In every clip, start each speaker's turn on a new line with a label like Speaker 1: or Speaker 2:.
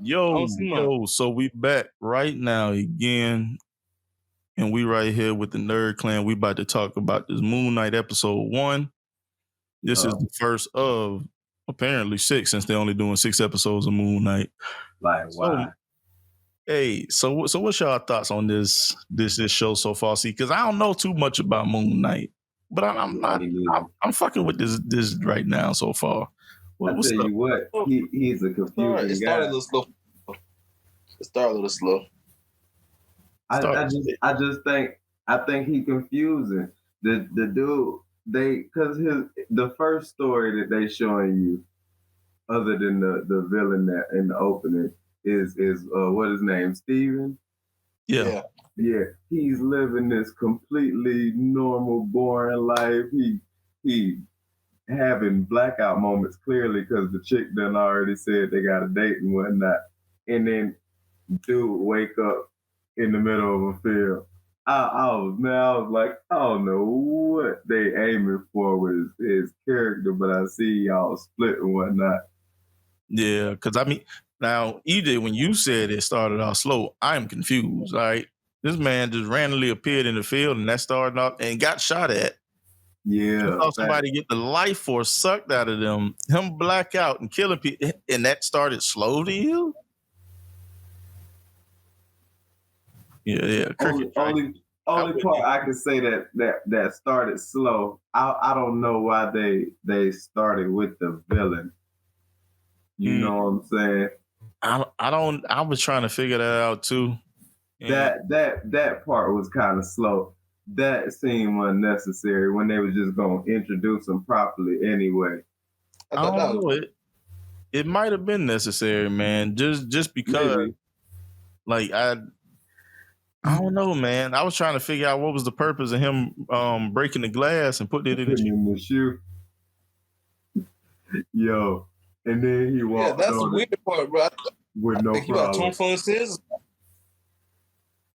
Speaker 1: I
Speaker 2: Yo,
Speaker 1: don't see mine.
Speaker 2: so we back right now again, and we right here with the Nerd Clan. We about to talk about this Moon Knight episode 1. This is the first of apparently 6, since they're only doing 6 episodes of Moon Knight.
Speaker 3: Like,
Speaker 2: So,
Speaker 3: why?
Speaker 2: hey, so what's y'all thoughts on this show so far? See, because I don't know too much about Moon Knight, but I'm fucking with this right now so far.
Speaker 3: I
Speaker 2: What's
Speaker 3: tell
Speaker 2: up?
Speaker 3: you what, he's a confusing
Speaker 1: It started
Speaker 3: guy.
Speaker 1: a little slow.
Speaker 3: I just think he confusing the dude. Because the first story that they showing you, other than the villain that in the opening is what his name, Steven?
Speaker 2: Yeah.
Speaker 3: Yeah, he's living this completely normal, boring life. He having blackout moments clearly because the chick done already said they got a date and whatnot, and then dude wake up in the middle of a field. I was like, I don't know what they aiming for with his character, but I see y'all split and whatnot.
Speaker 2: Yeah, because I mean, now, EJ, when you said it started off slow, I'm confused. All right, this man just randomly appeared in the field, and that started off and got shot at.
Speaker 3: Yeah,
Speaker 2: saw somebody get the life force sucked out of them, him black out and killing people, and that started slow to you. Yeah.
Speaker 3: Only part I can say that started slow. I don't know why they started with the villain. You know what I'm saying?
Speaker 2: I was trying to figure that out too.
Speaker 3: That part was kind of slow. That seemed unnecessary when they were just gonna introduce him properly anyway.
Speaker 2: I don't know. It might have been necessary, man. Just because, maybe. Like I don't know, man. I was trying to figure out what was the purpose of him breaking the glass and putting it in the
Speaker 3: shoe. Yo, and then he walked.
Speaker 1: Yeah, that's the weird part, bro.
Speaker 3: With no problem.
Speaker 1: He got torn for his sins.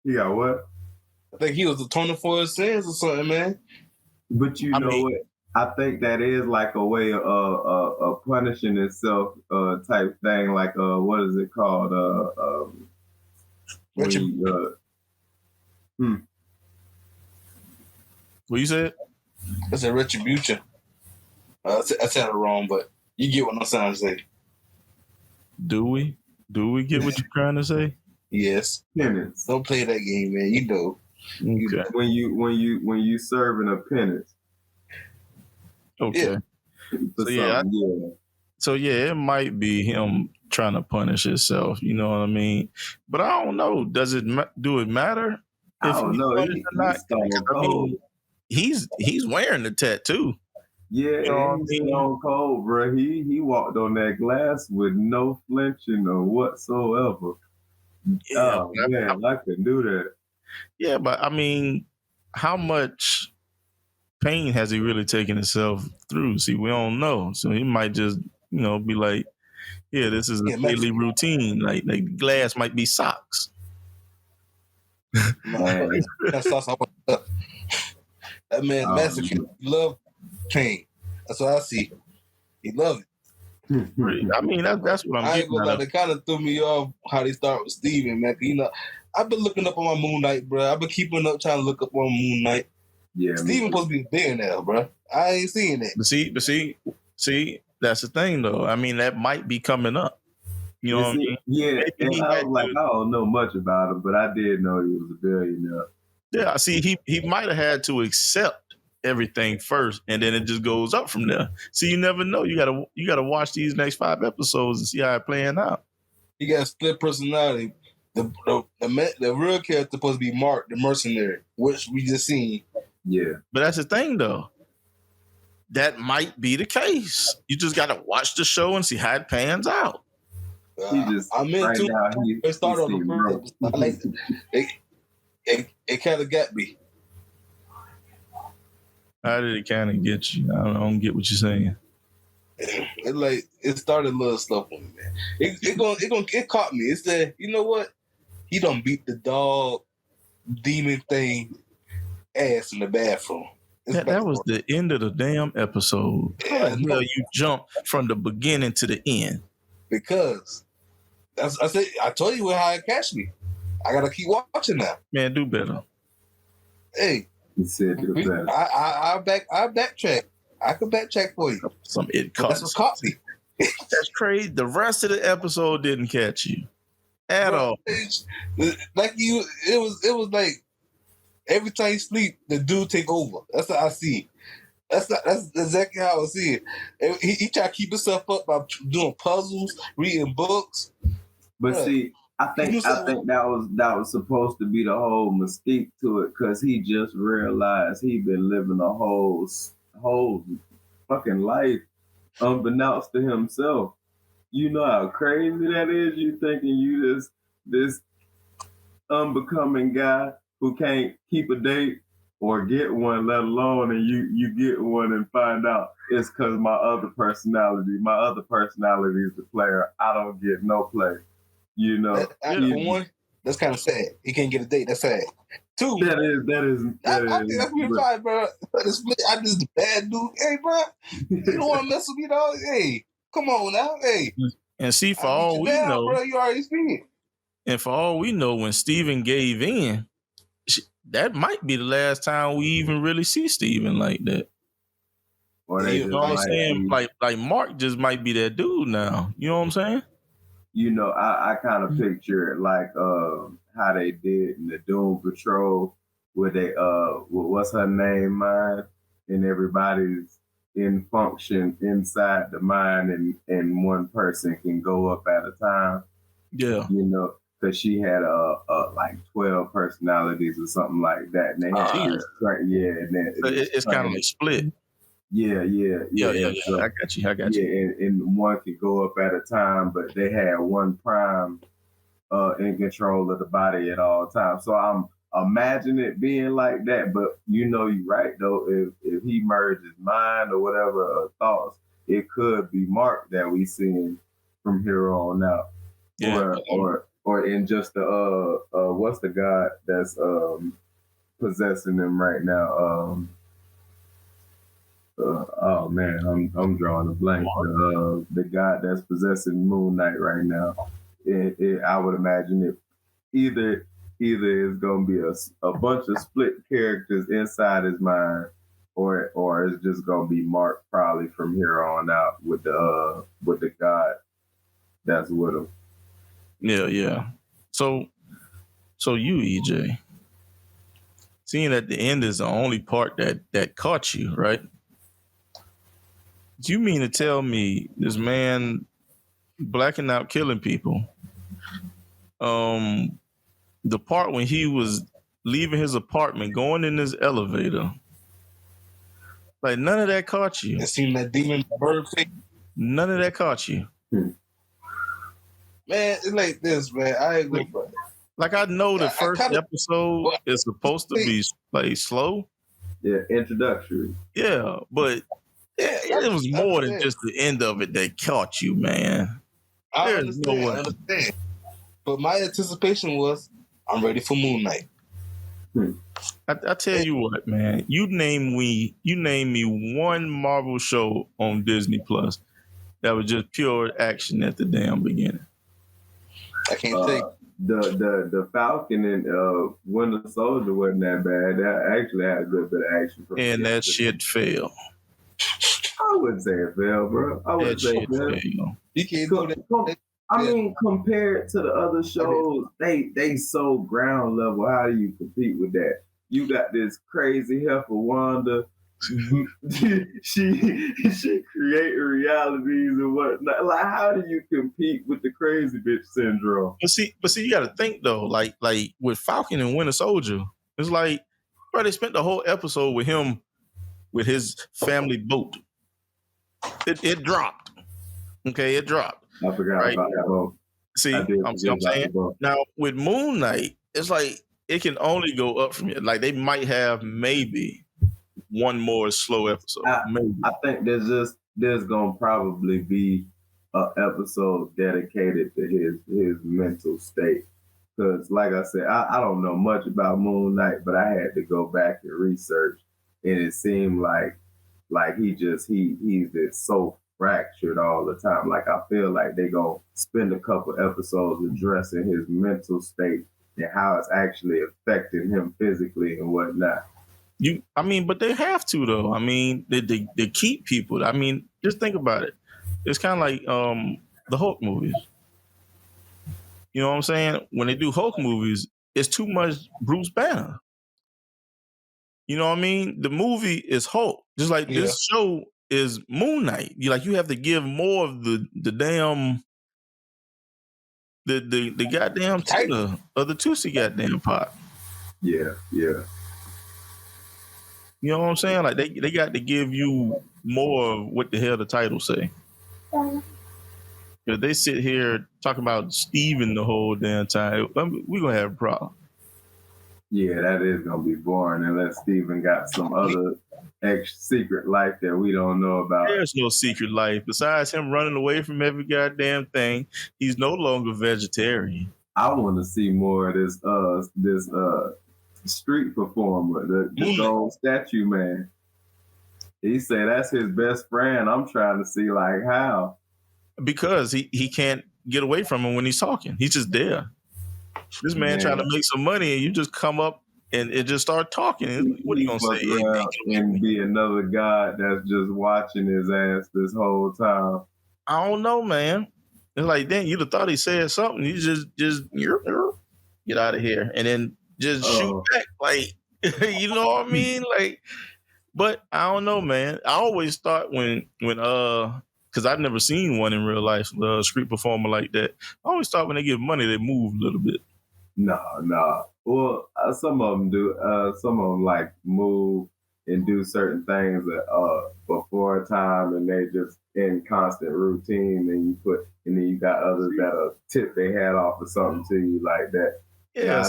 Speaker 3: He got what?
Speaker 1: I think he was atoning for his sins or something, man.
Speaker 3: But you know what? I think that is like a way of punishing itself type thing. Like what is it called?
Speaker 2: What you said?
Speaker 1: It's a retribution. I said it wrong, but you get what I'm trying to say.
Speaker 2: Do we get what you're trying to say?
Speaker 1: Yes.
Speaker 3: Penance.
Speaker 1: Don't play that game, man. You know.
Speaker 2: Okay.
Speaker 3: When you serving a penance.
Speaker 2: Okay.
Speaker 3: Yeah.
Speaker 2: So it might be him trying to punish himself. You know what I mean? But I don't know. Does it do it matter?
Speaker 3: I don't know.
Speaker 2: He's wearing the tattoo.
Speaker 3: Yeah, and he's stone cold, bro. He walked on that glass with no flinching or whatsoever. Yeah, man, I could do that.
Speaker 2: Yeah, but I mean, how much pain has he really taken himself through? See, we don't know. So he might just, be like, yeah, this is a daily routine. Like glass might be socks.
Speaker 1: Man, that man massacre. He love pain. That's what I see. He love it.
Speaker 2: I mean, that's what I'm getting.
Speaker 1: I ain't gonna lie, they kind of threw me off how they start with Steven, man. I've been looking up on my Moon Knight, bro. I've been keeping up trying to look up on Moon Knight.
Speaker 3: Yeah,
Speaker 1: Steven supposed to be big now, bro. I ain't seeing it.
Speaker 2: But see, that's the thing, though. I mean, that might be coming up. You know what I mean?
Speaker 3: Yeah, and I was like, I don't know much about him, but I did know he was a billionaire.
Speaker 2: Yeah, see, he might have had to accept everything first, and then it just goes up from there. See, you never know. You gotta watch these next 5 episodes and see how it playing out.
Speaker 1: He got a split personality. The real character supposed to be Mark, the mercenary, which we just seen.
Speaker 3: Yeah,
Speaker 2: but that's the thing, though. That might be the case. You just gotta watch the show and see how it pans out.
Speaker 1: I'm into it. Started on the first. I like it. Kind of got me.
Speaker 2: How did it kind of get you? I don't get what you're saying.
Speaker 1: It started a little slow for me, man. It caught me. It said, you know what? He done beat the dog demon thing ass in the bathroom.
Speaker 2: That was the end of the damn episode. How the hell you jump from the beginning to the end?
Speaker 1: Because I told you how it catch me. I gotta keep watching now.
Speaker 2: Man, do better.
Speaker 1: Hey,
Speaker 3: He said do better.
Speaker 1: I backtrack. I could backtrack for you. That's what caught me.
Speaker 2: That's crazy. The rest of the episode didn't catch you at all.
Speaker 1: Like it was like every time you sleep, the dude take over. That's what I see. That's exactly how I see it. He try to keep himself up by doing puzzles, reading books.
Speaker 3: But see, I think that was supposed to be the whole mystique to it, because he just realized he'd been living a whole fucking life unbeknownst to himself. You know how crazy that is? You thinking you this unbecoming guy who can't keep a date or get one, let alone, and you get one and find out it's because my other personality is the player. I don't get no play. You know,
Speaker 1: one, that's kind of sad. He can't get a date. That's sad. Two,
Speaker 3: that is.
Speaker 1: I think that's pretty fine, bro. I'm just a bad dude. Hey, bro, you don't want to mess with me, dog. Hey, come on now. Hey,
Speaker 2: and see, for all we know,
Speaker 1: bro, you already seen it.
Speaker 2: And for all we know, when Steven gave in, that might be the last time we even really see Steven like that.
Speaker 3: Or
Speaker 2: you know what I'm saying? Like Mark just might be that dude now. You know what I'm saying?
Speaker 3: You know, I kind of picture it like how they did in the Doom Patrol, where they what's her name, mind, and everybody's in function inside the mind, and one person can go up at a time.
Speaker 2: Yeah,
Speaker 3: you know, because she had like 12 personalities or something like that, and they had and then
Speaker 2: it's kind of like split.
Speaker 3: Yeah.
Speaker 2: So, I got you.
Speaker 3: Yeah, and one could go up at a time, but they had one prime in control of the body at all times. So I'm imagining it being like that. But you're right though. If he merged his mind or whatever thoughts, it could be Mark that we seeing from here on out.
Speaker 2: Yeah.
Speaker 3: Or in just the what's the god that's possessing him right now? Oh man, I'm drawing a blank. The god that's possessing Moon Knight right now. I would imagine it either it's gonna be a bunch of split characters inside his mind, or it's just gonna be Mark probably from here on out with the god that's with him.
Speaker 2: Yeah. So you, EJ, seeing that the end is the only part that caught you, right? Do you mean to tell me this man blacking out, killing people? The part when he was leaving his apartment, going in his elevator, like none of that caught you.
Speaker 1: It seemed that demon bird thing.
Speaker 2: None of that caught you.
Speaker 1: Man, it's like this, man. I ain't gonna.
Speaker 2: Like I know the first episode is supposed to be like slow.
Speaker 3: Yeah, introductory.
Speaker 2: Yeah, but it was more than just the end of it that caught you, man.
Speaker 1: I understand. But my anticipation was, I'm ready for Moon Knight.
Speaker 2: I tell you what, man. You name me one Marvel show on Disney Plus that was just pure action at the damn beginning.
Speaker 1: I can't think.
Speaker 3: The Falcon and Winter Soldier wasn't that bad. That actually had a good bit of action.
Speaker 2: And that shit fell.
Speaker 3: I wouldn't say it fell, bro. I wouldn't say it fell.
Speaker 1: You can't do that.
Speaker 3: I mean, compared to the other shows, they so ground level. How do you compete with that? You got this crazy heifer Wanda. she creating realities and whatnot. Like, how do you compete with the crazy bitch syndrome?
Speaker 2: But see, you got to think though. Like with Falcon and Winter Soldier, it's like, bro, they spent the whole episode with him with his family boat. It dropped. Okay, it dropped.
Speaker 3: I forgot about that boat.
Speaker 2: See, I'm saying now with Moon Knight, it's like it can only go up from here. Like they might have maybe one more slow episode.
Speaker 3: I think there's gonna probably be an episode dedicated to his mental state. Because like I said, I don't know much about Moon Knight, but I had to go back and research, and it seemed like he's just so fractured all the time. Like I feel like they gonna spend a couple episodes addressing his mental state and how it's actually affecting him physically and whatnot.
Speaker 2: But they have to though. I mean, they keep people. I mean, just think about it. It's kind of like the Hulk movies. You know what I'm saying? When they do Hulk movies, it's too much Bruce Banner. You know what I mean? The movie is Hulk, just like this show is Moon Knight. You have to give more of the damn the goddamn tuna or the Tootsie goddamn pot.
Speaker 3: Yeah.
Speaker 2: You know what I'm saying? Like they got to give you more of what the hell the title say. If they sit here talking about Steven the whole damn time, we're gonna have a problem.
Speaker 3: Yeah, that is gonna be boring unless Steven got some other secret life that we don't know about.
Speaker 2: There's no secret life besides him running away from every goddamn thing. He's no longer vegetarian.
Speaker 3: I want to see more of this street performer, the gold statue man. He said that's his best friend. I'm trying to see like how.
Speaker 2: Because he can't get away from him when he's talking. He's just there. This man trying to make some money, and you just come up and just start talking. What are you gonna say?
Speaker 3: And be another god that's just watching his ass this whole time.
Speaker 2: I don't know, man. It's like then you'd have thought he said something. You just get out of here, and then just shoot back. Like you know what I mean? Like, but I don't know, man. I always thought when because I've never seen one in real life, a street performer like that. I always thought when they give money, they move a little bit.
Speaker 3: No. Well, some of them do. Some of them like move and do certain things before time, and they just in constant routine. And then you got others that'll tip their hat off or something to you like that.
Speaker 2: Yeah,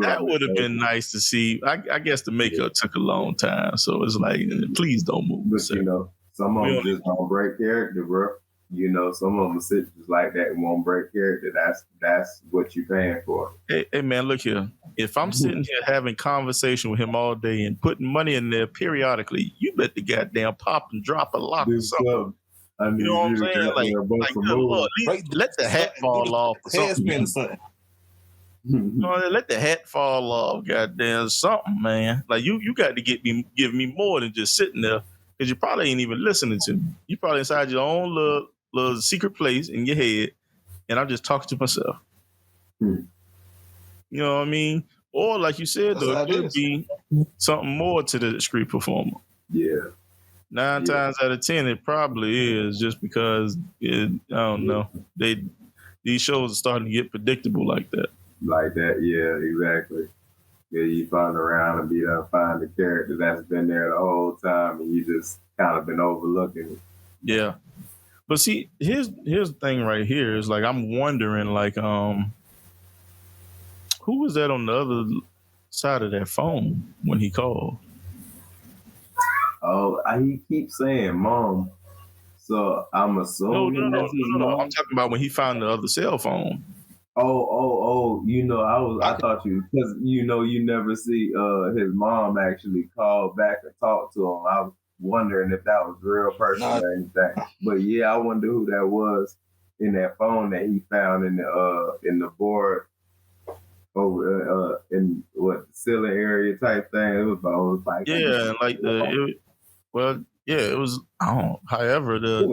Speaker 2: that would have been nice to see. I guess the makeup took a long time, so it's like, please don't move.
Speaker 3: But some of them just don't break character, bro. Some of them sit just like that and won't break character. That's what you're paying for.
Speaker 2: Hey man, look here. If I'm sitting here having conversation with him all day and putting money in there periodically, you bet the goddamn pop and drop a lock or something. You know what I'm saying? Like let the hat fall off or something. Let the hat fall off, goddamn something, man. Like you got to give me more than just sitting there, because you probably ain't even listening to me. You probably inside your own little secret place in your head, and I'm just talking to myself. You know what I mean? Or like you said, though, it could be something more to the street performer.
Speaker 3: Yeah.
Speaker 2: 9 times out of 10, it probably is, just because I don't know. These shows are starting to get predictable like that.
Speaker 3: Like that, yeah, exactly. Yeah, you find around and find the character that's been there the whole time, and you just kind of been overlooking it.
Speaker 2: Yeah, but see, here's the thing right here is like I'm wondering like who was that on the other side of that phone when he called?
Speaker 3: Oh, he keeps saying mom, so I'm assuming
Speaker 2: no. I'm talking about when he found the other cell phone.
Speaker 3: Oh! I thought because you never see his mom actually call back and talk to him. I was wondering if that was a real person or anything. But yeah, I wonder who that was in that phone that he found in the board over in the ceiling area type thing. It was like
Speaker 2: it was. However, it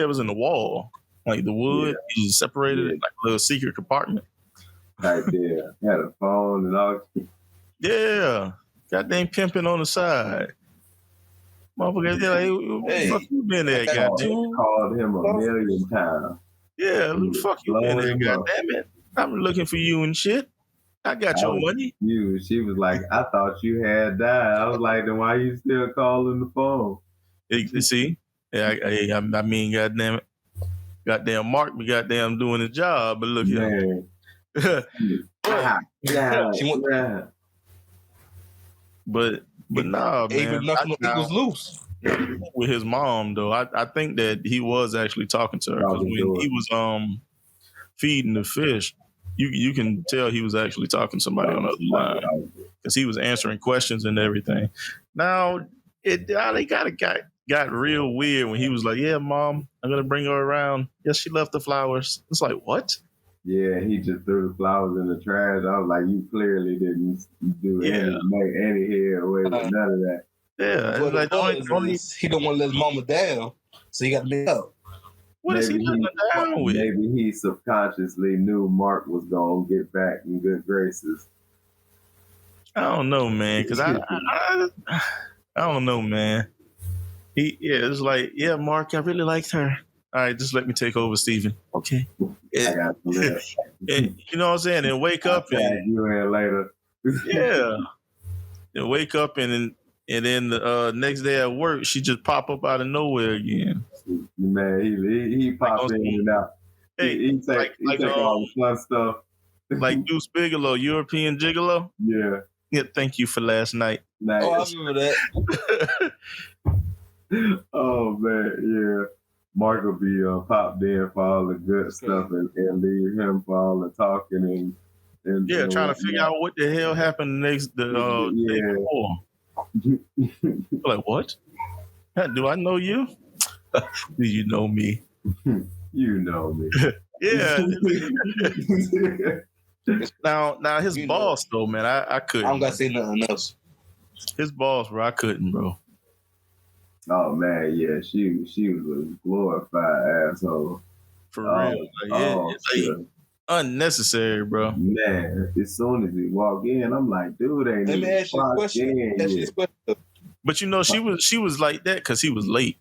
Speaker 2: was in the wall. Like the wood, you separated it like a little secret compartment.
Speaker 3: Right there. Had a phone and all.
Speaker 2: Yeah. Goddamn pimping on the side. Motherfucker, hey, fuck you been there, goddamn.
Speaker 3: Called him a million times.
Speaker 2: Yeah, fuck you been there, goddamn it. I'm looking for you and shit. I got your money.
Speaker 3: She was like, I thought you had died. I was like, then why are you still calling the phone?
Speaker 2: See? Yeah, I mean, goddamn it. Goddamn Mark be goddamn doing his job, but look here. But nah, man.
Speaker 1: Was loose.
Speaker 2: With his mom though, I think that he was actually talking to her, because when he was feeding the fish, you can tell he was actually talking to somebody on the other line, because he was answering questions and everything. Now they got a guy. got real weird when he was like, "Yeah, Mom, I'm gonna bring her around." Yes, she left the flowers. It's like, what?
Speaker 3: Yeah, he just threw the flowers in the trash. I was like, you clearly didn't do make any headway with none of that.
Speaker 2: Yeah,
Speaker 1: What
Speaker 2: it's
Speaker 1: it
Speaker 2: like
Speaker 1: was, he don't want to let his mama down, so he got to make up.
Speaker 2: What is he letting her down with?
Speaker 3: Maybe he subconsciously knew Mark was gonna get back in good graces.
Speaker 2: I don't know, man, because I don't know, man. It's like, yeah, Mark, I really liked her. All right, just let me take over, Steven. Okay.
Speaker 3: I got to live.
Speaker 2: And, you know what I'm saying? And wake up and
Speaker 3: you in later.
Speaker 2: yeah. And wake up and then the next day at work, she just pop up out of nowhere again.
Speaker 3: Man, he popped in and out.
Speaker 2: Hey,
Speaker 3: he take all the fun stuff.
Speaker 2: Like Deuce Bigelow, European Gigolo.
Speaker 3: Yeah.
Speaker 2: Yeah, thank you for last night.
Speaker 3: Nice.
Speaker 1: Oh, I remember that.
Speaker 3: Oh man, yeah. Mark will be popped in for all the good stuff and leave him for all the talking and
Speaker 2: trying to figure out what the hell happened day before. Like, what? Do I know you? Do you know me?
Speaker 3: You know me.
Speaker 2: Yeah. Now his boss though, man, I couldn't.
Speaker 1: I don't gotta say nothing else.
Speaker 2: His boss, bro, I couldn't, bro.
Speaker 3: Oh man, yeah, she was a glorified asshole.
Speaker 2: For real. It's unnecessary, bro.
Speaker 3: Man, as soon as he walked in, I'm like, dude, ain't
Speaker 1: let me ask you a question.
Speaker 2: But you know, she was like that because he was late.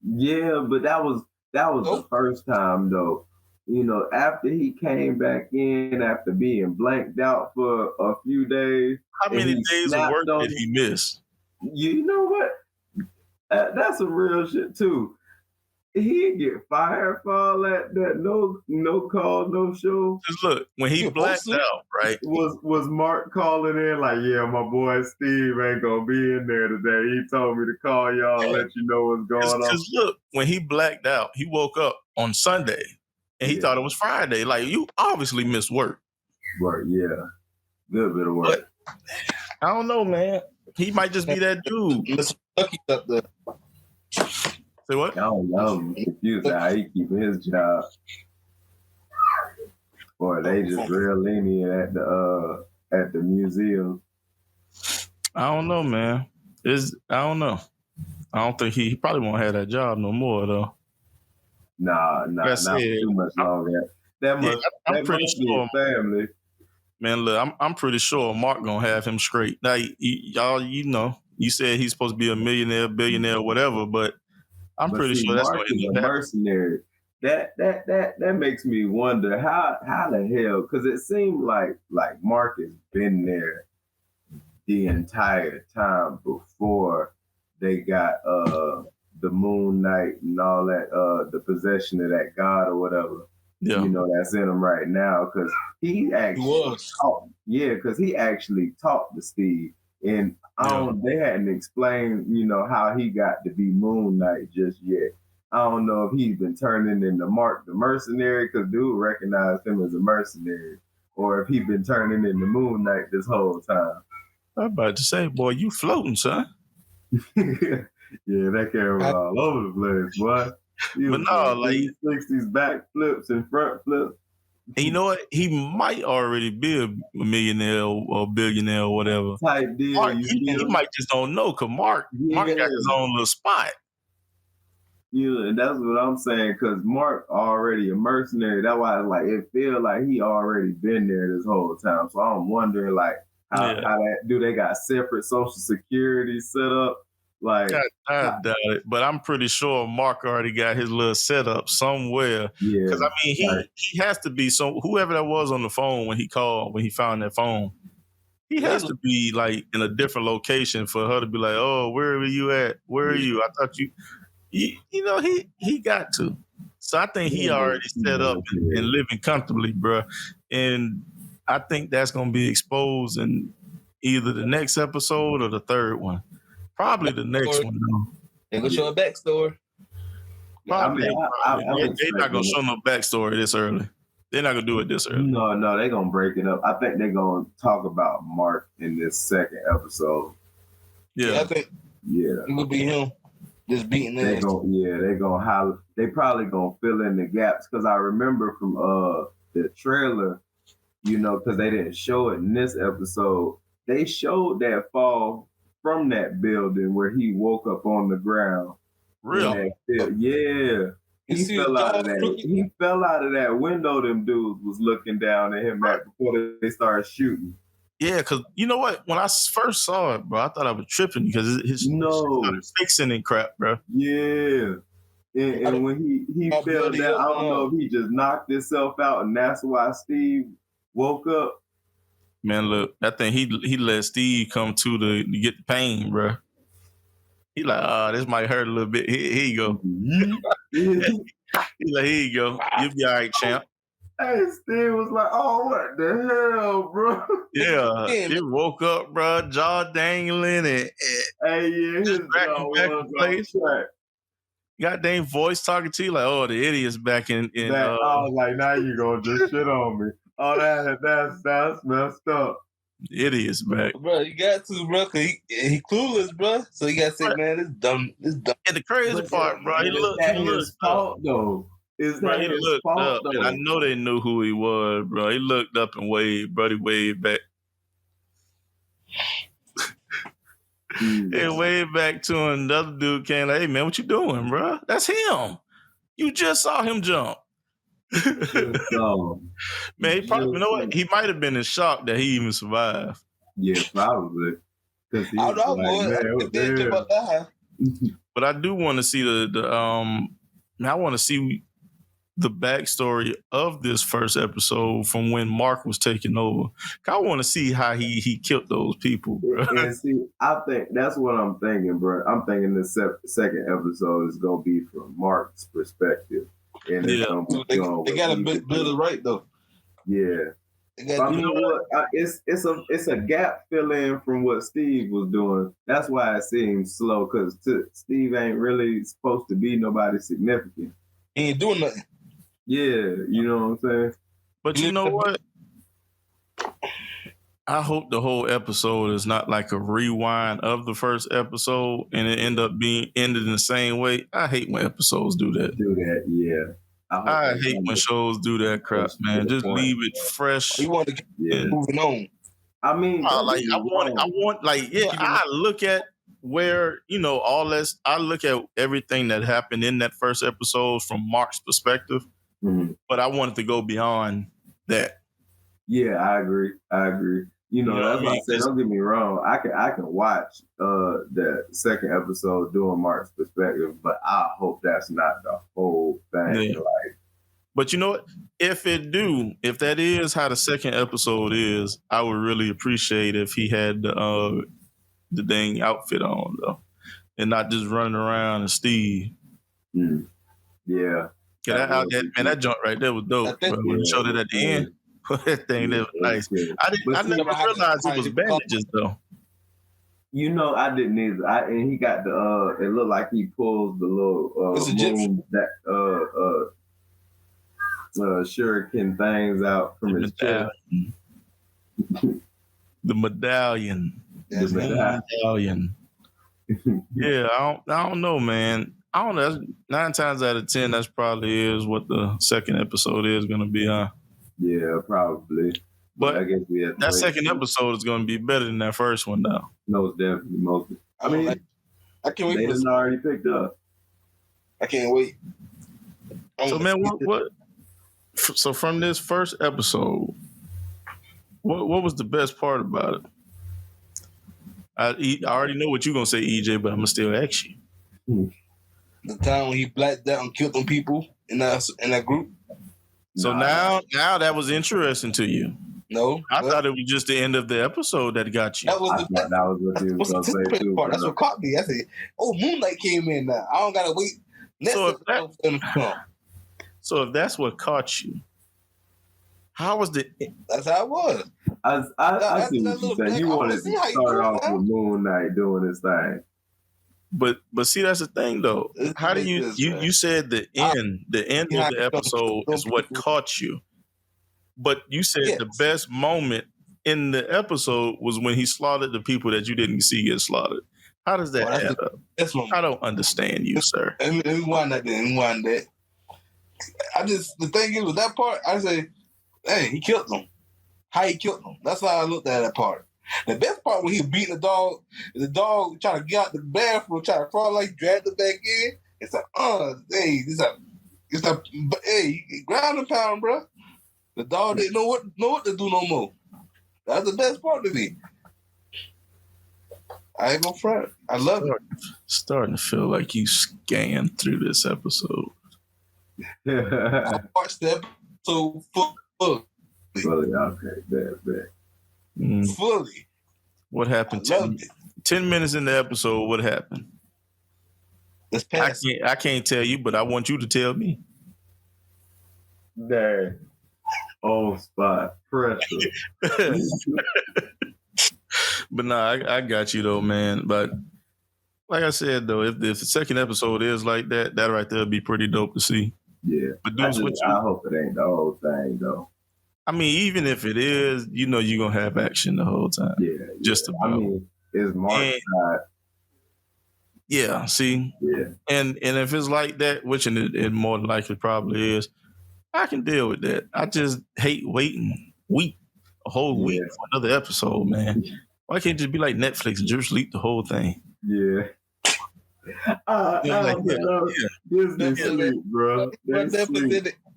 Speaker 3: Yeah, but that was the first time though. You know, after he came back in after being blanked out for a few days.
Speaker 2: How many days of work did he miss?
Speaker 3: You know what? That's some real shit too. He'd get fired for all that no call, no show.
Speaker 2: Just look, when he blacked out, right?
Speaker 3: Was Mark calling in like, yeah, my boy Steve ain't gonna be in there today. He told me to call y'all and let you know what's going on.
Speaker 2: Because look, when he blacked out, he woke up on Sunday and he thought it was Friday. Like, you obviously missed work.
Speaker 3: Work, yeah. Good bit of work.
Speaker 2: But, I don't know, man. He might just be that dude.
Speaker 1: Mr. Lucky up there.
Speaker 2: Say what?
Speaker 3: I don't know. I'm confused how he keeping his job. Or they just real lenient at the museum.
Speaker 2: I don't know, man. I don't know. I don't think he probably won't have that job no more though.
Speaker 3: Nah, not too much longer. I'm pretty sure. Family.
Speaker 2: Man, look, I'm pretty sure Mark gonna have him straight. Now, y'all, you know, you said he's supposed to be a millionaire, billionaire, whatever, but I'm pretty sure that's
Speaker 3: Mark is a mercenary. That makes me wonder how the hell, because it seemed like Mark has been there the entire time before they got the Moon Knight and all that, the possession of that god or whatever. Yeah. You know, that's in him right now, because he actually talked to Steve. And they hadn't explained, you know, how he got to be Moon Knight just yet. I don't know if he's been turning into Mark the mercenary, because dude recognized him as a mercenary, or if he's been turning into Moon Knight this whole time.
Speaker 2: I'm about to say, boy, you floating, son.
Speaker 3: Yeah, that camera all over the place, boy.
Speaker 2: But no, like
Speaker 3: 60s back flips and front flips.
Speaker 2: And you know what? He might already be a millionaire or billionaire or whatever.
Speaker 3: Type deal.
Speaker 2: Mark, he might just don't know, because Mark got his own little spot.
Speaker 3: Yeah, and that's what I'm saying, because Mark already a mercenary. That's why it's like it feels like he already been there this whole time. So I'm wondering, like, how that do they got separate Social Security set up? Like,
Speaker 2: I doubt it, but I'm pretty sure Mark already got his little setup somewhere. Yeah, because I mean, he has to be whoever that was on the phone when he found that phone. He has to be like in a different location for her to be like, "Oh, where are you at? Where are you? I thought you know, he got to." So I think he already set up and living comfortably, bro. And I think that's gonna be exposed in either the next episode or the third one. Probably the next one, though.
Speaker 1: They're going to show a backstory.
Speaker 2: Probably. They're not going to show no backstory this early. They're not going to do it this early.
Speaker 3: No, they're going to break it up. I think they're going to talk about Mark in this second episode.
Speaker 2: Yeah.
Speaker 1: I think it will be him. just beating
Speaker 3: They
Speaker 1: ass.
Speaker 3: gonna holler. They probably gonna fill in the gaps because I remember from the trailer, because they didn't show it in this episode. They showed that fall from that building where he woke up on the ground.
Speaker 2: Really?
Speaker 3: Yeah.
Speaker 1: You
Speaker 3: He
Speaker 1: see his
Speaker 3: fell out
Speaker 1: jaw
Speaker 3: of that.
Speaker 1: crooked?
Speaker 3: He fell out of that window. Them dudes was looking down at him before they started shooting.
Speaker 2: Yeah, because you know what? When I first saw it, bro, I thought I was tripping because his started fixing and crap, bro.
Speaker 3: Yeah. And when he fell down, I don't know if he just knocked himself out, and that's why Steve woke up.
Speaker 2: Man, look, I think he let Steve come to get the pain, bro. He like, this might hurt a little bit. Here you go. He like, here you go. You'll be all right, champ.
Speaker 3: Hey, Steve was like, oh, what the hell, bro?
Speaker 2: Yeah, he woke up, bro, jaw dangling and
Speaker 3: his
Speaker 2: jaw back in place. Goddamn voice talking to you like, oh, the idiot's back in.
Speaker 3: I was like, now you gonna just shit on me. Oh, that's messed up.
Speaker 2: Idiot's back,
Speaker 1: bro. You got to, bro. Cause he clueless, bro. So you got to say, man, this dumb.
Speaker 2: And the crazy part, bro, he looked
Speaker 3: fault though. Is that
Speaker 2: he looked up, and I know they knew who he was, bro. He looked up and waved, bro. He waved back. He waved back to him. Another dude came like, hey, man, what you doing, bro? That's him. You just saw him jump. Man, he probably, you know what? He might have been in shock that he even survived.
Speaker 3: Yeah, probably. Because he was
Speaker 2: But I do want to see I want to see the backstory of this first episode from when Mark was taking over. I want to see how he killed those people, bro.
Speaker 3: And see, I think that's what I'm thinking, bro. I'm thinking the second episode is gonna be from Mark's perspective, and it's gonna be
Speaker 1: they gotta build it right though.
Speaker 3: Yeah. I mean, it's a gap fill in from what Steve was doing. That's why it seems slow because Steve ain't really supposed to be nobody significant.
Speaker 1: He ain't doing nothing.
Speaker 3: Yeah, you know what I'm saying?
Speaker 2: But you know what? I hope the whole episode is not like a rewind of the first episode and it end up being ended in the same way. I hate when episodes do that.
Speaker 3: Yeah.
Speaker 2: I hate when shows do that crap, man. Just leave it fresh.
Speaker 1: You want to keep moving on.
Speaker 3: I mean,
Speaker 2: I look at where, all this, I look at everything that happened in that first episode from Mark's perspective, but I wanted to go beyond that.
Speaker 3: Yeah, I agree. That's why I said, don't get me wrong. I can watch the second episode doing Mark's perspective, but I hope that's not the whole thing.
Speaker 2: Yeah. But you know what? If that is how the second episode is, I would really appreciate if he had the dang outfit on though, and not just running around as Steve.
Speaker 3: Yeah.
Speaker 2: That jump right there was dope. When you showed it at the end, that thing that was nice. I never realized it was bandages though.
Speaker 3: I didn't either. And he got the it looked like he pulls the little moon that shuriken things out from his chest.
Speaker 2: The medallion. Yeah, I don't know, man. I don't know. 9 times out of 10, that's probably is what the second episode is going to be, huh?
Speaker 3: Yeah, probably.
Speaker 2: But I guess that second episode is going to be better than that first one, though.
Speaker 3: No, it's definitely mostly. I mean,
Speaker 1: I can't wait.
Speaker 3: They already picked up.
Speaker 1: I can't wait.
Speaker 2: So, man, what? So, from this first episode, what was the best part about it? I already know what you're gonna say, EJ, but I'm gonna still ask you.
Speaker 1: The time when he blacked out and killed them people in that group.
Speaker 2: So now that was interesting to you.
Speaker 1: No,
Speaker 2: I thought it was just the end of the episode that got you.
Speaker 3: That was what he was gonna say too.
Speaker 1: Part. That's what caught me. I said, "Oh, Moon Knight came in now. I don't gotta wait."
Speaker 3: So
Speaker 2: if that's what caught you, how was the?
Speaker 1: That's how it was.
Speaker 3: I see what you said. You wanted to start off with Moon Knight doing his thing.
Speaker 2: But see, that's the thing though. How do you said the end of the episode is what caught you, but you said the best moment in the episode was when he slaughtered the people that you didn't see get slaughtered. How does that add up?
Speaker 1: That's one.
Speaker 2: I don't understand you, sir.
Speaker 1: And wind that. The thing is with that part, I say, hey, he killed him. How he killed him. That's how I looked at that part. The best part when he beat the dog trying to get out the bathroom, trying to crawl like dragged it back in. It's like, hey, ground and pound, bro. The dog didn't know what to do no more. That's the best part of me. I ain't gonna front. I love it.
Speaker 2: Starting to feel like you scanned through this episode.
Speaker 1: I watched the episode fully.
Speaker 3: Okay, bad.
Speaker 1: Fully.
Speaker 2: What happened? 10 minutes in the episode, what happened?
Speaker 1: Let's pass.
Speaker 2: I can't tell you, but I want you to tell me.
Speaker 3: Dang. On spot pressure.
Speaker 2: But nah, I got you though, man. But like I said though, if the second episode is like that right there would be pretty dope to see.
Speaker 3: Yeah.
Speaker 2: But
Speaker 3: I hope it ain't the whole thing though.
Speaker 2: I mean, even if it is, you know you're gonna have action the whole time.
Speaker 3: Yeah.
Speaker 2: Just about.
Speaker 3: I mean, it's Mark's side.
Speaker 2: Yeah, see?
Speaker 3: Yeah.
Speaker 2: And if it's like that, which it more than likely probably is, I can deal with that. I just hate waiting a whole week for another episode, man. Why can't it just be like Netflix and just leak the whole thing?
Speaker 3: Yeah. Disney sleep, bro.
Speaker 2: You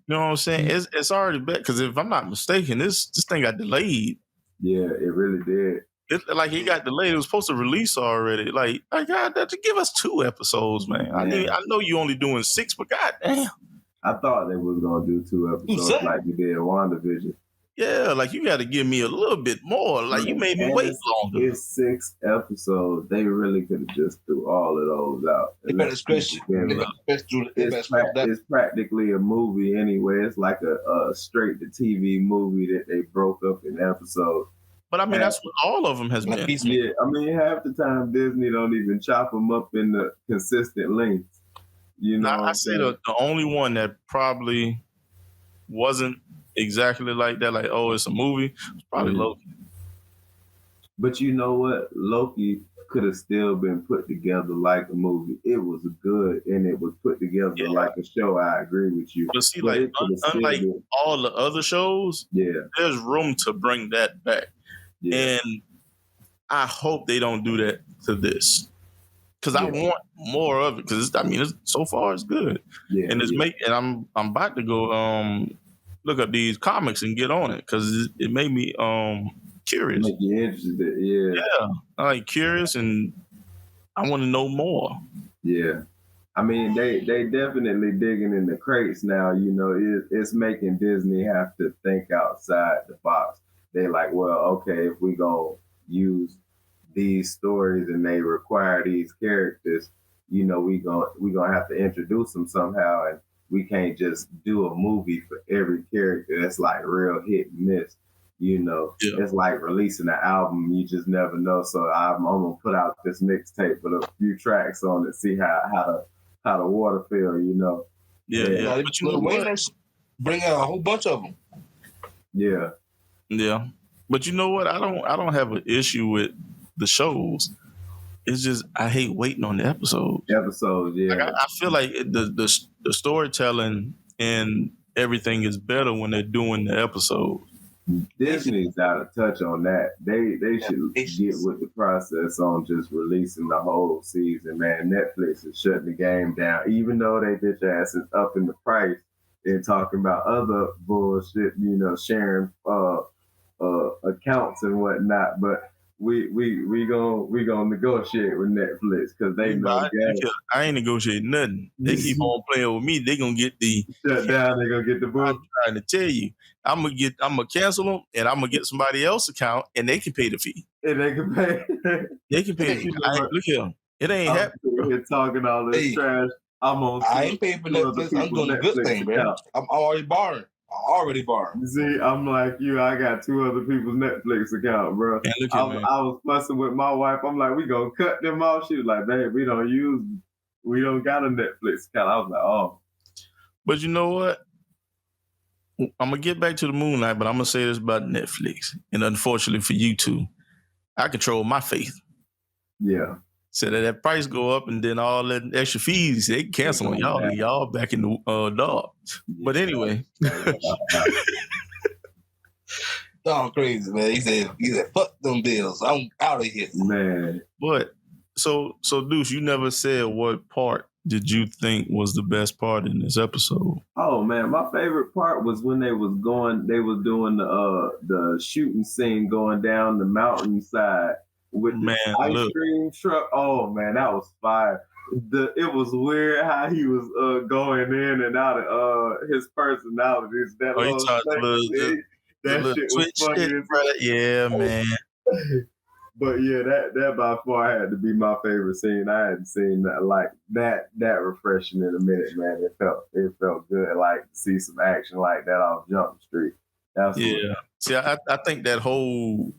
Speaker 2: know what I'm saying? It's already bad because if I'm not mistaken, this thing got delayed.
Speaker 3: Yeah, it really did.
Speaker 2: It got delayed. It was supposed to release already. Like God, to give us 2 episodes, man. I know you only doing 6, but goddamn.
Speaker 3: I thought they was gonna do 2 episodes like you did WandaVision.
Speaker 2: Yeah, like you got to give me a little bit more. Like you made me wait longer.
Speaker 3: It's 6 episodes. They really could have just threw all of those out. It's practically a movie anyway. It's like a straight to TV movie that they broke up in episodes.
Speaker 2: But I mean, that's what all of them has been.
Speaker 3: Yeah, I mean, half the time Disney don't even chop them up in the consistent lengths. You know,
Speaker 2: I say the only one that probably wasn't exactly like that, like, oh, it's a movie, it's probably Loki.
Speaker 3: But you know what? Loki could have still been put together like a movie. It was good and it was put together like a show. I agree with you.
Speaker 2: But see, like, unlike all the other shows, there's room to bring that back. Yeah. And I hope they don't do that to this. Because I want more of it. Because so far it's good. Yeah, and and I'm about to go look up these comics and get on it because it made me curious.
Speaker 3: Make you interested,
Speaker 2: yeah. I'm like curious and I want to know more.
Speaker 3: Yeah, I mean they definitely digging in the crates now. You know, it's making Disney have to think outside the box. They like, well, okay, if we gonna use these stories and they require these characters, you know, we gonna have to introduce them somehow, and we can't just do a movie for every character. That's like real hit and miss. You know, It's like releasing an album. You just never know. So I'm gonna put out this mixtape with a few tracks on it, see how the water feel. You know.
Speaker 1: Yeah. But you know, bring out a whole bunch of them.
Speaker 3: Yeah.
Speaker 2: Yeah. But you know what? I don't have an issue with the shows. It's just I hate waiting on the episodes.
Speaker 3: Yeah.
Speaker 2: Like I feel like the storytelling and everything is better when they're doing the episode.
Speaker 3: Disney's out of touch on that. They should get with the process on just releasing the whole season, man. Netflix is shutting the game down, even though they bitch ass is up in the price. They're talking about other bullshit, you know, sharing accounts and whatnot, but we gonna negotiate with Netflix because they know
Speaker 2: I ain't negotiating nothing. They keep on playing with me. They gonna get the
Speaker 3: shut down. They gonna get the book.
Speaker 2: I'm trying to tell you, I'm gonna cancel them, and I'm gonna get somebody else's account, and they can pay the fee.
Speaker 3: And they can pay.
Speaker 2: They can pay the fee. Look here, it ain't happening.
Speaker 3: You're talking all this trash.
Speaker 1: I ain't paying for Netflix. I'm doing a good thing, man. I'm already borrowing.
Speaker 3: See, I'm like you. I got 2 other people's Netflix account, bro. I was fussing with my wife. I'm like, we gonna cut them off. She was like, babe, we don't got a Netflix account. I was like, oh.
Speaker 2: But you know what? I'm gonna get back to the Moon Knight, but I'm gonna say this about Netflix. And unfortunately for you two, I control my faith.
Speaker 3: Yeah.
Speaker 2: said that price go up and then all that extra fees, they cancel on y'all.
Speaker 3: back.
Speaker 2: Y'all back in the dog. But anyway.
Speaker 1: Dog crazy, man. He said, fuck them bills. I'm out of here.
Speaker 3: Man.
Speaker 2: But so Deuce, you never said what part did you think was the best part in this episode?
Speaker 3: Oh man, my favorite part was when they was doing the shooting scene going down the mountainside with the ice cream truck. Oh man, that was fire. It was weird how he was going in and out of his personalities. That shit was funny.
Speaker 2: Yeah, man.
Speaker 3: But yeah, that by far had to be my favorite scene. I hadn't seen that like that refreshing in a minute, man. It felt good, like to see some action like that off Jump Street.
Speaker 2: See, I think that whole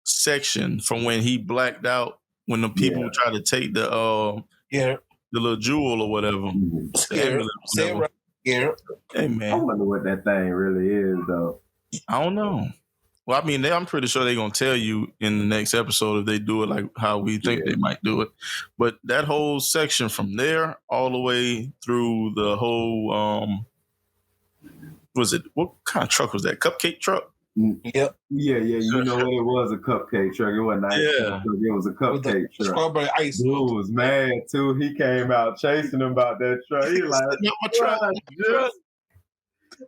Speaker 2: section from when he blacked out, when the people try to take the little jewel or whatever.
Speaker 1: Scared.
Speaker 2: Hey man,
Speaker 3: I wonder what that thing really is, though.
Speaker 2: I don't know. Well, I mean, I'm pretty sure they're going to tell you in the next episode if they do it like how we think they might do it. But that whole section from there all the way through the whole, what kind of truck was that? Cupcake truck?
Speaker 1: Yep.
Speaker 3: Yeah. You know what? It was a cupcake truck. It wasn't ice cream truck. It was a cupcake truck.
Speaker 1: Strawberry ice.
Speaker 3: Dude was mad, too. He came out chasing him about that truck. He like,
Speaker 2: my truck.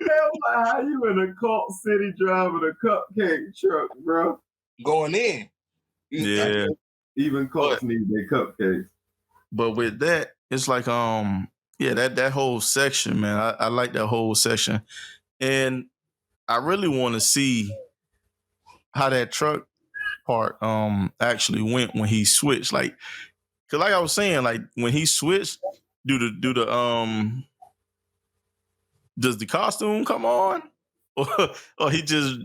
Speaker 3: Hell, how you in a cult city driving a cupcake truck, bro?
Speaker 1: Going in.
Speaker 2: Yeah.
Speaker 3: Even cults need their cupcakes.
Speaker 2: But with that, it's like, that whole section, man. I like that whole section. And I really want to see how that truck part actually went when he switched. Like, cause like I was saying, like when he switched, does the costume come on? Or he just...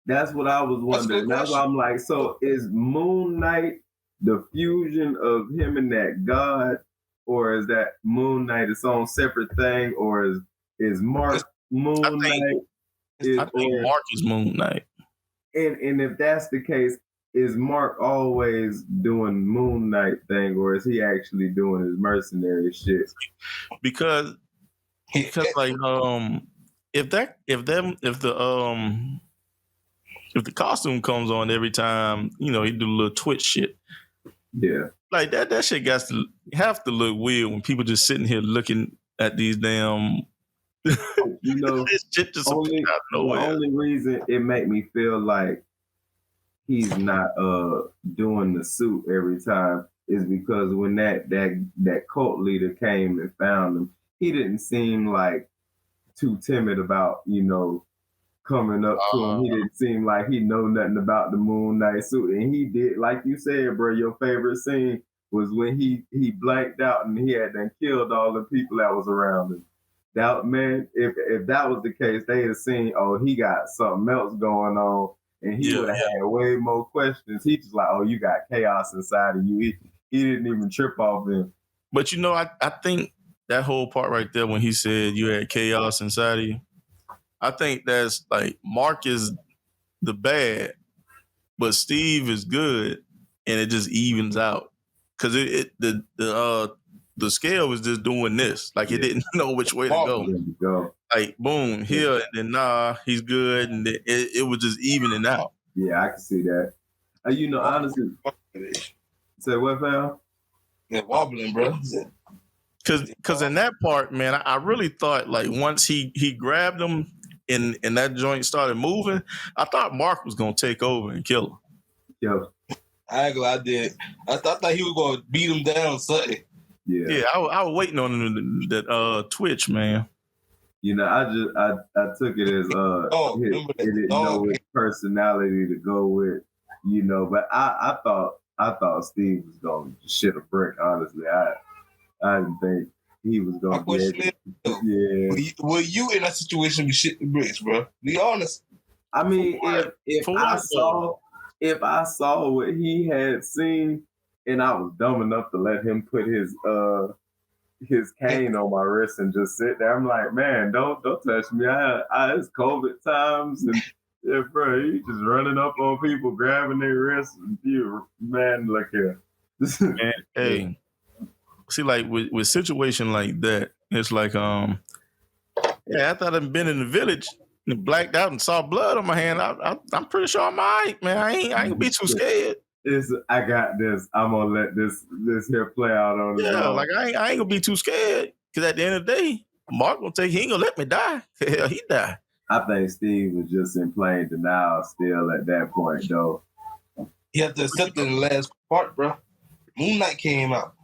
Speaker 3: That's what I was wondering. That's why I'm like, so is Moon Knight the fusion of him and that god? Or is that Moon Knight its own separate thing? Or is Mark Moon Knight?
Speaker 2: I think Mark is Moon Knight.
Speaker 3: And if that's the case, is Mark always doing Moon Knight thing, or is he actually doing his mercenary shit?
Speaker 2: Because like if the costume comes on every time, he do a little Twitch shit.
Speaker 3: Yeah.
Speaker 2: Like that shit have to look weird when people just sitting here looking at these damn this shit just out of nowhere.
Speaker 3: The only reason it make me feel like he's not doing the suit every time is because when that cult leader came and found him, he didn't seem like too timid about, coming up to him. He didn't seem like he know nothing about the Moon Knight suit. And he did, like you said, bro, your favorite scene was when he blanked out and he had done killed all the people that was around him. That man, if that was the case, they'd have seen, he got something else going on, and he would have had way more questions. He just like, you got chaos inside of you. He didn't even trip off him.
Speaker 2: But I think that whole part right there when he said you had chaos inside of you, I think that's like Mark is the bad, but Steve is good, and it just evens out because the scale was just doing this, like it didn't know which way to go. Like boom here, and then he's good, and then it was just evening out.
Speaker 3: Yeah, I can see that. Honestly, say what, fam?
Speaker 1: Yeah, wobbling, bro.
Speaker 2: Because in that part, man, I really thought like once he grabbed him and that joint started moving, I thought Mark was gonna take over and kill him.
Speaker 3: Yeah,
Speaker 1: I ain't gonna lie, I did. I thought he was gonna beat him down something.
Speaker 3: Yeah,
Speaker 2: I was waiting on that Twitch, man.
Speaker 3: I took it as it didn't know which personality to go with, but I thought Steve was gonna shit a brick. Honestly, I didn't think he was gonna be able. Yeah.
Speaker 1: Were you in that situation with shit the bricks, bro? Be honest.
Speaker 3: I mean, if I saw what he had seen, and I was dumb enough to let him put his cane on my wrist and just sit there, I'm like, man, don't touch me. It's COVID times, and bro, he just running up on people, grabbing their wrists, and man, look here.
Speaker 2: And, hey, see, like with situation like that, it's like yeah, after I've been in the village and blacked out and saw blood on my hand, I'm pretty sure I'm all right, man. I ain't gonna be too scared.
Speaker 3: I got this. I'm gonna let this here play out on its
Speaker 2: Yeah,
Speaker 3: own.
Speaker 2: like I ain't gonna be too scared because at the end of the day, Mark he ain't gonna let me die. Hell, he die.
Speaker 3: I think Steve was just in plain denial still at that point, though.
Speaker 1: You have to accept it in the last part, bro. Moon Knight came out.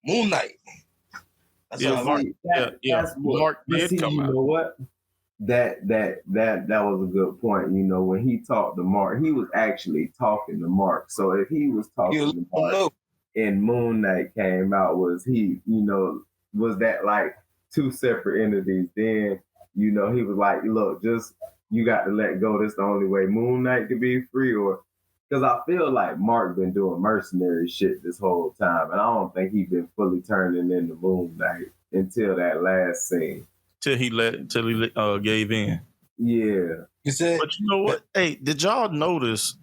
Speaker 1: Moon Knight. That's
Speaker 2: Yeah,
Speaker 1: what I
Speaker 2: Mark.
Speaker 1: like.
Speaker 3: That's what.
Speaker 2: Mark did
Speaker 3: see,
Speaker 2: come
Speaker 3: you
Speaker 2: out.
Speaker 3: know what? That was a good point. You know, when he talked to Mark, he was actually talking to Mark. So if he was talking to Mark and Moon Knight came out, was that like two separate entities? Then, you know, he was like, look, just you got to let go. That's the only way Moon Knight could be free. Or because I feel like Mark been doing mercenary shit this whole time, and I don't think he been fully turning into Moon Knight until that last scene.
Speaker 2: Till he gave in.
Speaker 3: Yeah.
Speaker 2: But you know what? Hey, did y'all notice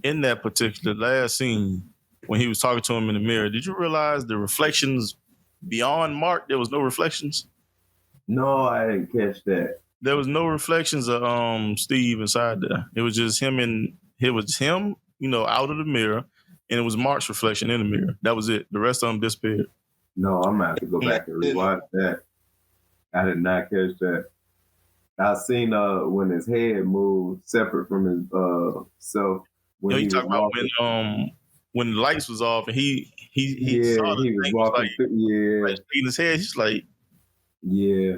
Speaker 2: in that particular last scene when he was talking to him in the mirror, did you realize the reflections beyond Mark? There was no reflections?
Speaker 3: No, I didn't catch that.
Speaker 2: There was no reflections of Steve inside there. It was just him you know, out of the mirror, and it was Mark's reflection in the mirror. That was it. The rest of them disappeared.
Speaker 3: No, I'm gonna have to go back and rewatch that. I did not catch that. I seen when his head moved separate from his self. When
Speaker 2: you talking about when the lights was off and he saw
Speaker 3: he was walking
Speaker 2: like in his head. He's like,
Speaker 3: yeah,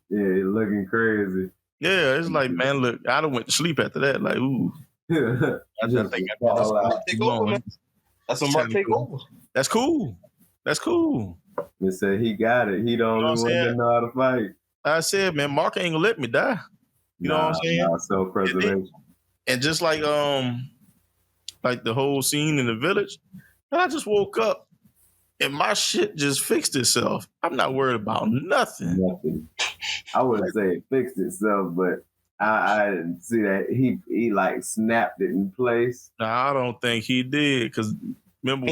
Speaker 3: looking crazy.
Speaker 2: Yeah, it's like, man, look, I done went to sleep after that. Like, ooh, I think
Speaker 1: take over, man. That's when Mark take over.
Speaker 2: That's cool. That's cool.
Speaker 3: They said he got it. He the only one that know how to fight.
Speaker 2: I said, man, Mark ain't gonna let me die. You know what I'm saying?
Speaker 3: Self-preservation.
Speaker 2: And just like the whole scene in the village, and I just woke up and my shit just fixed itself. I'm not worried about nothing.
Speaker 3: I wouldn't say it fixed itself, but I didn't see that he like snapped it in place.
Speaker 2: No, I don't think he did, because remember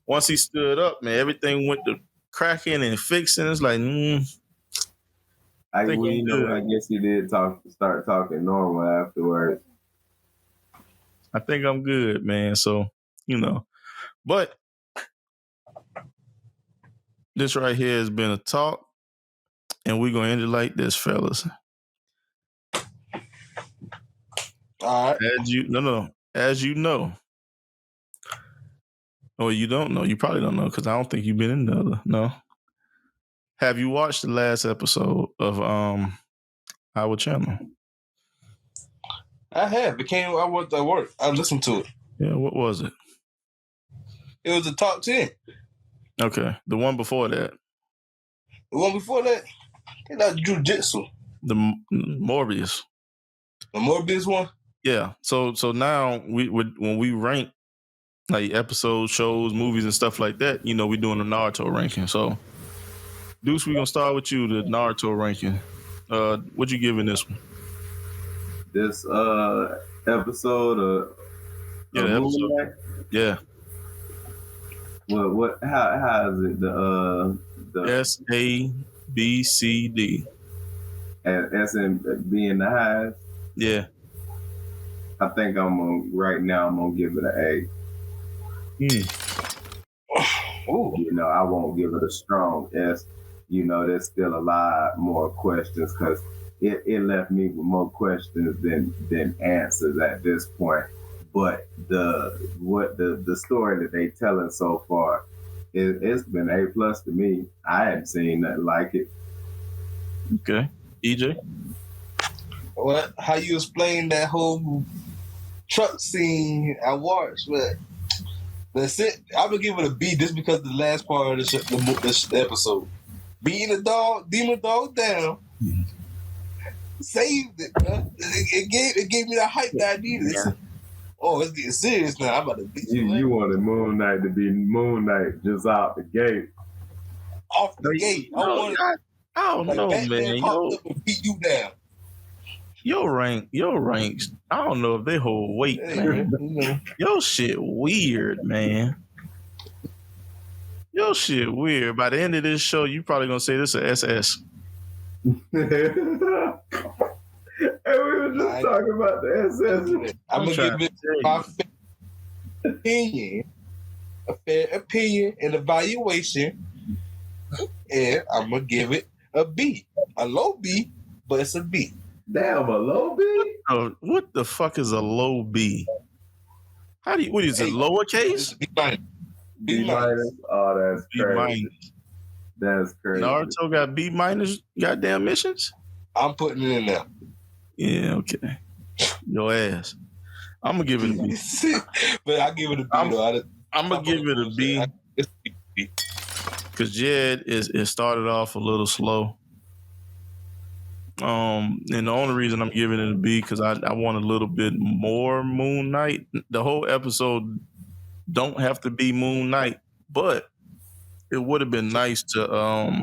Speaker 2: once he stood up, man, everything went to cracking and fixing. It's like,
Speaker 3: I guess he did start talking normal afterwards.
Speaker 2: I think I'm good, man. So, you know, but this right here has been a talk, and we're gonna end it like this, fellas.
Speaker 1: All right.
Speaker 2: As you know, or you don't know, you probably don't know, because I don't think you've been in the other. No. Have you watched the last episode of our channel?
Speaker 1: I have. I went to work. I listened to it.
Speaker 2: Yeah, what was it?
Speaker 1: It was the top 10.
Speaker 2: Okay. The one before that.
Speaker 1: The one before that, that was Jiu-Jitsu.
Speaker 2: The Morbius.
Speaker 1: The Morbius one?
Speaker 2: Yeah. So now when we rank like episodes, shows, movies, and stuff like that, you know, we're doing the Naruto ranking. So Deuce, we're gonna start with you, the Naruto ranking. What you giving this one?
Speaker 3: This episode of
Speaker 2: the episode.
Speaker 3: Moon Knight?
Speaker 2: Yeah.
Speaker 3: Well, how is it the
Speaker 2: SABCD?
Speaker 3: S and B in the highs?
Speaker 2: Yeah.
Speaker 3: I think I'm gonna give it an A.
Speaker 1: Ooh.
Speaker 3: You know, I won't give it a strong S. You know, there's still a lot more questions because it left me with more questions than answers at this point. But the story that they telling so far, it's been A+ to me. I hadn't seen nothing like it.
Speaker 2: Okay, EJ.
Speaker 1: Well, how you explain that whole truck scene I watched, but that's it. I would give it a B just because the last part of the episode, beating the demon dog down. Mm-hmm. Saved it, man. It gave me the hype that I needed. Yeah. Oh, it's getting serious now. I'm about to beat you.
Speaker 3: You wanted Moon Knight to be Moon Knight just out the gate.
Speaker 1: Off the gate.
Speaker 2: I don't know,
Speaker 1: Batman
Speaker 2: man.
Speaker 1: popped up and beat you down.
Speaker 2: Your ranks. I don't know if they hold weight, man. Your shit weird, man. Your shit weird. By the end of this show, you probably gonna say this is a SS.
Speaker 3: And we were just talking about the SS.
Speaker 1: I'm gonna give it my fair opinion and evaluation, and I'm gonna give it a B, a low B, but it's a B.
Speaker 3: Damn, a low B?
Speaker 2: What the fuck is a low B? What is it, lowercase?
Speaker 1: B minus.
Speaker 3: B minus? Oh, that's crazy. B minus. That's crazy.
Speaker 2: Naruto got B minus goddamn missions?
Speaker 1: I'm putting it in there.
Speaker 2: Yeah, okay. Your ass. I'm gonna give it a B.
Speaker 1: But I give it a B. I'm
Speaker 2: gonna give it a B. Because Jed it started off a little slow. And the only reason I'm giving it a B because I want a little bit more Moon Knight. The whole episode don't have to be Moon Knight, but it would have been nice to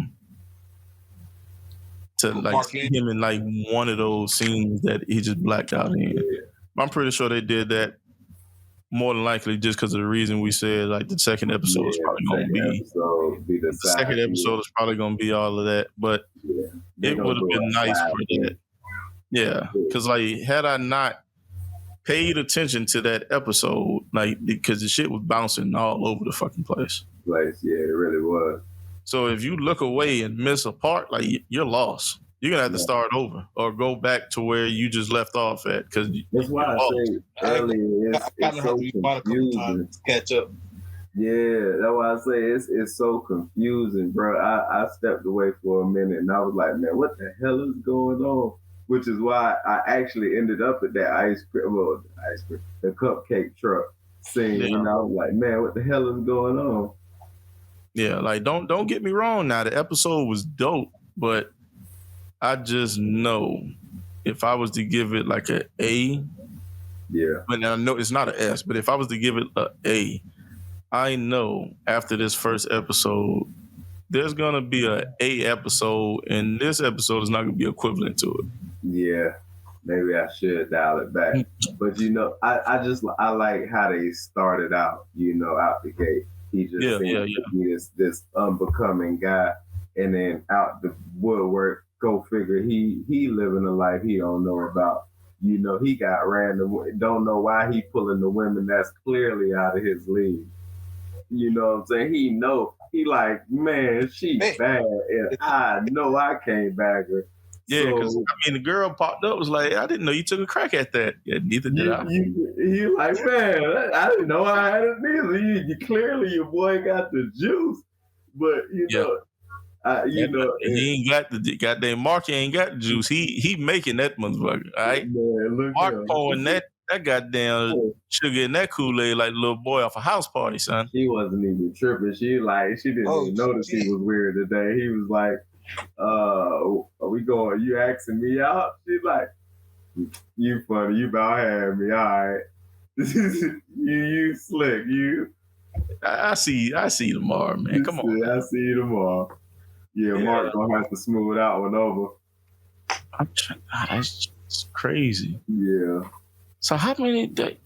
Speaker 2: like see him in like one of those scenes that he just blacked out in. I'm pretty sure they did that more than likely just because of the reason we said like the second episode is probably going to be the second episode is probably going to be all of that, but it would have been nice for that. Yeah, because like had I not paid attention to that episode, like because the shit was bouncing all over the fucking place.
Speaker 3: Yeah, it really was.
Speaker 2: So if you look away and miss a part, like you're lost. You're gonna have to start over or go back to where you just left off at. Because
Speaker 3: that's why I say earlier it's so confusing.
Speaker 1: Catch up.
Speaker 3: Yeah, that's why I say it's so confusing, bro. I stepped away for a minute and I was like, man, what the hell is going on? Which is why I actually ended up at that the cupcake truck scene, and I was like, man, what the hell is going on?
Speaker 2: Yeah, like don't get me wrong. Now the episode was dope, but I just know if I was to give it like an A, but I know it's not an S, but if I was to give it an A, I know after this first episode, there's gonna be an A episode, and this episode is not gonna be equivalent to it.
Speaker 3: Yeah, maybe I should dial it back. But I like how they started out, out the gate. He just seemed to be this unbecoming guy, and then out the woodwork, go figure, he living a life he don't know about. He got random, don't know why he pulling the women that's clearly out of his league. You know what I'm saying? He like, man, she bad, and I know I can't bag her.
Speaker 2: Yeah, because the girl popped up was like, I didn't know you took a crack at that. Yeah, neither did I.
Speaker 3: You like, man, I didn't know I had it neither. You clearly your boy got the juice, but
Speaker 2: he ain't got the goddamn Mark. Ain't got the juice. He making that motherfucker. All right, man, Mark pouring that goddamn sugar in that Kool-Aid like a little boy off a house party, son.
Speaker 3: She wasn't even tripping. She didn't even notice he was weird today. He was like, are we going? You asking me out? She's like, you funny. You about had me. All right. you slick.
Speaker 2: I see tomorrow, man. Come on.
Speaker 3: I see you tomorrow. Yeah, Mark gonna have to smooth that one over.
Speaker 2: That's crazy.
Speaker 3: Yeah.
Speaker 2: So how many days?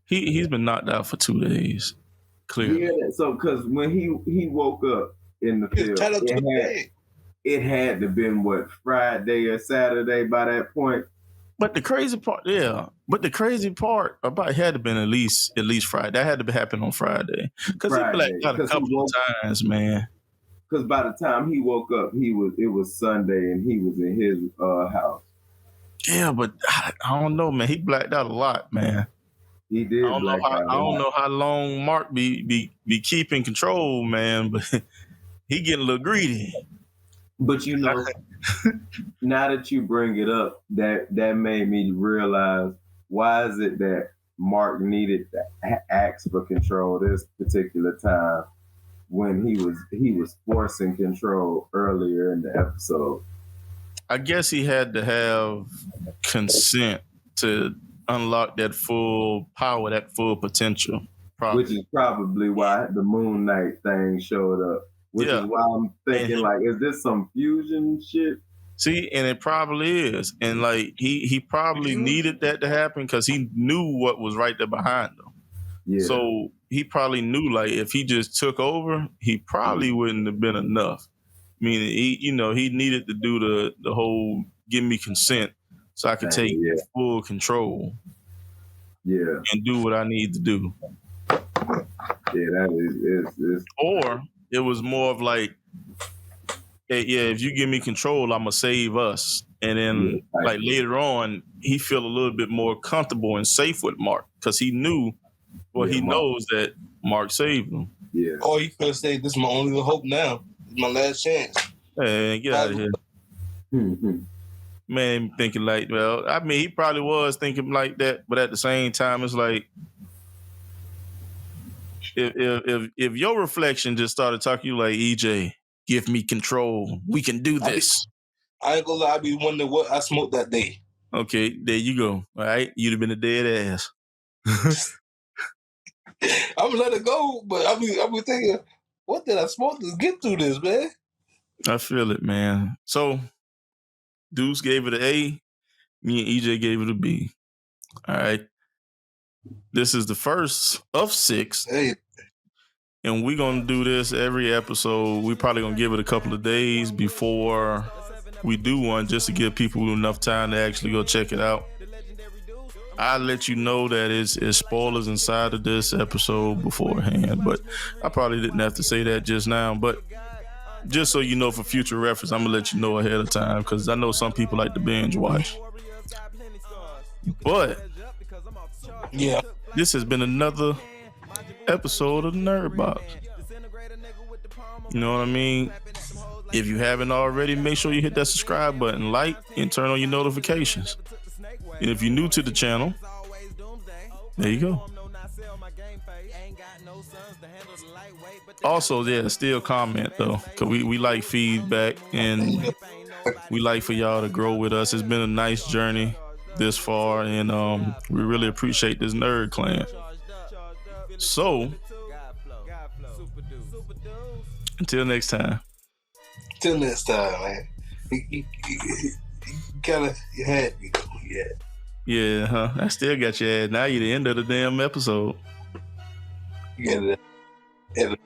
Speaker 2: He's been knocked out for 2 days. Clearly.
Speaker 3: Yeah. So because when he woke up in the field, it had to been what, Friday or Saturday by that point.
Speaker 2: But the crazy part about it had to been at least Friday. That had to happen on Friday because he blacked out a couple of times, man.
Speaker 3: Because by the time he woke up, it was Sunday and he was in his house.
Speaker 2: Yeah, but I don't know, man. He blacked out a lot, man.
Speaker 3: He did. I
Speaker 2: don't know how long Mark be keeping control, man. But he getting a little greedy.
Speaker 3: But now that you bring it up, that made me realize, why is it that Mark needed to ask for control this particular time when he was forcing control earlier in the episode?
Speaker 2: I guess he had to have consent to unlock that full power, that full potential. Probably.
Speaker 3: Which is probably why the Moon Knight thing showed up. Which is why I'm thinking, like, is this some fusion shit?
Speaker 2: See, and it probably is. And like he probably needed that to happen because he knew what was right there behind him.
Speaker 3: Yeah.
Speaker 2: So he probably knew like if he just took over, he probably wouldn't have been enough. Meaning he needed to do the whole give me consent so I could take full control.
Speaker 3: Yeah.
Speaker 2: And do what I need to do.
Speaker 3: Yeah, that is.
Speaker 2: Or it was more of like, hey, yeah, if you give me control, I'm gonna save us. And then like later on, he feel a little bit more comfortable and safe with Mark because he knew, he knows that Mark saved him.
Speaker 3: Yeah.
Speaker 1: Or he could say, "This is my only hope now. This is my last chance."
Speaker 2: Hey, get out of here.
Speaker 3: Mm-hmm.
Speaker 2: Man, thinking like, well, I mean, he probably was thinking like that, but at the same time, it's like, if your reflection just started talking to you like, EJ, give me control, we can do this.
Speaker 1: I ain't gonna lie, I be wondering what I smoked that day.
Speaker 2: Okay, there you go. All right, you'd have been a dead ass.
Speaker 1: I'm gonna let it go, but I be thinking, what did I smoke to get through this, man?
Speaker 2: I feel it, man. So, Deuce gave it an A. Me and EJ gave it a B. All right. This is the first of 6.
Speaker 1: Hey.
Speaker 2: And we're going to do this every episode. We're probably going to give it a couple of days before we do one just to give people enough time to actually go check it out. I'll let you know that it's spoilers inside of this episode beforehand, but I probably didn't have to say that just now. But just so you know for future reference, I'm going to let you know ahead of time because I know some people like to binge watch. But
Speaker 1: yeah,
Speaker 2: this has been another episode of the Nerd Box. You know what I mean? If you haven't already, make sure you hit that subscribe button, like, and turn on your notifications. And if you're new to the channel, there you go. Also, yeah, still comment though, because we like feedback and we like for y'all to grow with us. It's been a nice journey this far, and we really appreciate this nerd clan. So, until next time.
Speaker 1: Till next time, man. You had me though, yeah.
Speaker 2: Yeah, huh? I still got your ad. Now you're the end of the damn episode.
Speaker 1: You got it.